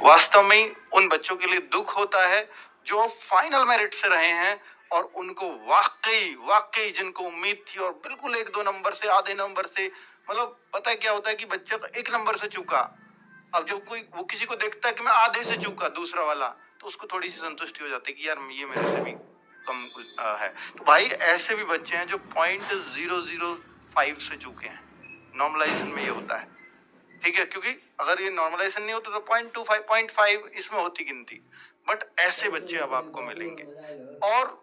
वास्तव में ही उन बच्चों के लिए दुख होता है जो फाइनल मेरिट से रहे हैं और उनको वाकई वाकई जिनको उम्मीद थी और बिल्कुल 1-2 नंबर से, आधे नंबर से, मतलब पता है क्या होता है कि बच्चे को 1 नंबर से चूका। अब जब कोई वो किसी को देखता है कि मैं आधे से चूका दूसरा वाला, तो उसको थोड़ी सी संतुष्टि हो जाती है कि यार ये मेरे से भी कम है। तो भाई ऐसे भी बच्चे हैं जो 0.005 से चूके हैं। नॉर्मलाइजेशन में ये होता है, ठीक है, क्योंकि अगर ये नॉर्मलाइजेशन नहीं होता तो 0.25 0.5 इसमें होती गिनती। बट ऐसे बच्चे अब आपको मिलेंगे। और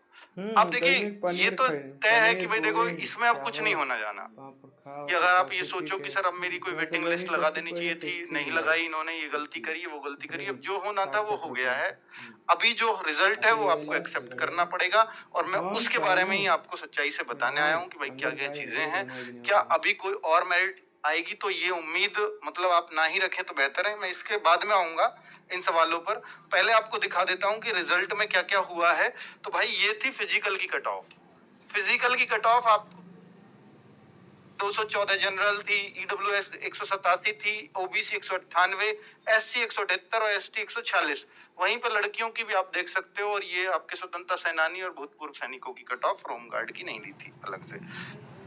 आप देखिए ये तो तय है कि भाई देखो इसमें अब कुछ नहीं होना जाना, कि अगर आप ये सोचो कि सर अब मेरी कोई वेटिंग लिस्ट लगा देनी चाहिए थी, नहीं लगाई इन्होंने, ये गलती करी, वो गलती करी, अब जो होना था वो हो गया है। अभी जो रिजल्ट है वो आपको एक्सेप्ट करना पड़ेगा और मैं उसके बारे में ही आपको सच्चाई से बताने आया हूँ कि भाई क्या क्या चीजें हैं। क्या अभी कोई और मेरिट आएगी तो ये उम्मीद मतलब आप ना ही रखें तो बेहतर है। मैं इसके बाद में आऊंगा इन सवालों पर, पहले आपको दिखा देता हूं कि रिजल्ट में क्या क्या हुआ है। तो भाई ये थी फिजिकल की कट ऑफ। फिजिकल की कट ऑफ आपको 214 जनरल थी, ईडब्ल्यूएस 187 थी, ओबीसी 198, एससी 178 और एसटी 146। वहीं पर लड़कियों की भी आप देख सकते हो। और ये आपके स्वतंत्रता सेनानी और भूतपूर्व सैनिकों की कट ऑफ, होमगार्ड की नहीं दी थी अलग से।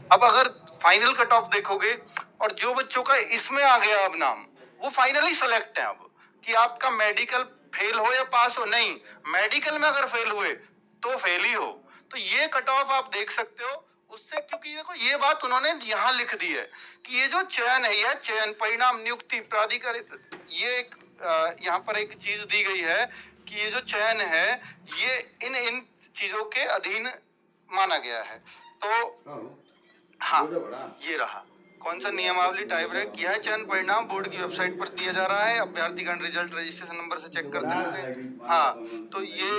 अब अगर फाइनल कट ऑफ देखोगे और जो बच्चों का इसमें आ गया अब नाम, वो फाइनली सेलेक्ट है अब, कि आपका मेडिकल फेल हो या पास हो। नहीं, मेडिकल में अगर फेल हुए तो फेल ही हो। तो ये कट ऑफ आप देख सकते हो उससे, क्योंकि देखो ये बात उन्होंने यहाँ लिख दी है कि ये जो चयन है, यह चयन परिणाम नियुक्ति प्राधिकारित, ये एक यहाँ पर एक चीज दी गई है कि ये जो चयन है ये इन चीजों के अधीन माना गया है। तो हाँ, ये रहा कौन सा नियमावली टाइप है, यह चयन परिणाम बोर्ड की वेबसाइट पर दिया जा रहा है। अभ्यर्थीगण रिजल्ट रजिस्ट्रेशन नंबर से चेक कर सकते हैं। हाँ, तो ये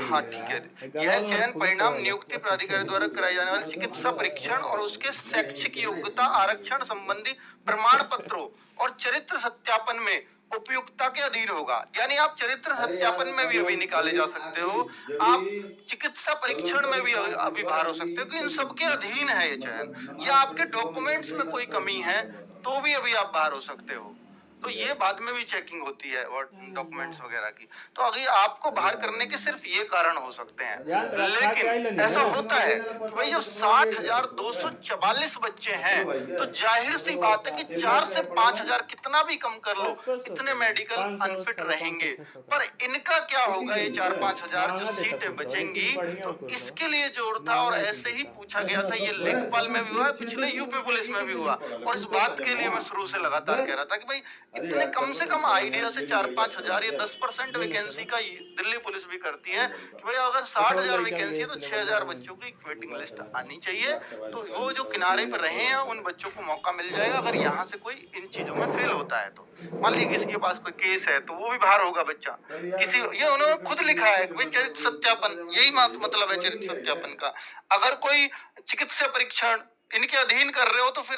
हाँ ठीक है, यह चयन परिणाम नियुक्ति प्राधिकारी द्वारा कराई जाने वाली चिकित्सा परीक्षण और उसके शैक्षिक योग्यता आरक्षण संबंधी प्रमाण पत्रों और चरित्र सत्यापन में उपयुक्तता के अधीन होगा। यानी आप चरित्र सत्यापन में भी अभी निकाले जा सकते हो, आप चिकित्सा परीक्षण में भी अभी बाहर हो सकते हो, कि इन सब के अधीन है ये चयन। या आपके डॉक्यूमेंट्स में कोई कमी है तो भी अभी आप बाहर हो सकते हो। तो ये बाद में भी चेकिंग होती है और डॉक्यूमेंट्स वगैरह की। तो अभी आपको बाहर करने के सिर्फ ये कारण हो सकते हैं, लेकिन ऐसा होता है कि भाई जो 60,244 बच्चे हैं, तो जाहिर सी बात है कि 4 से 5,000 कितना भी कम कर लो, इतने मेडिकल अनफिट रहेंगे। पर इनका क्या होगा, ये 4-5 हजार जो सीटें बचेंगी, तो इसके लिए जोर था। और ऐसे ही पूछा गया था, ये लेखपाल में भी हुआ, पिछले यूपी पुलिस में भी हुआ। और इस बात के लिए मैं शुरू से लगातार कह रहा था कि भाई इतने कम से कम आइडिया से 4-5 हजार या 10% वैकेंसी का दिल्ली पुलिस भी करती है कि भाई अगर 60,000 वैकेंसी है तो 6,000 बच्चों की वेटिंग लिस्ट आनी चाहिए। तो वो जो किनारे पर रहे हैं उन बच्चों को मौका मिल जाएगा अगर यहाँ से कोई इन चीजों में फेल होता है तो। मान लीजिए किसी के पास कोई केस है तो वो भी बाहर होगा बच्चा। किसी ये उन्होंने खुद लिखा है कि भाई चरित्र सत्यापन, यही मतलब है चरित्र सत्यापन का। अगर कोई चिकित्सा परीक्षण इनके अधीन कर रहे हो तो फिर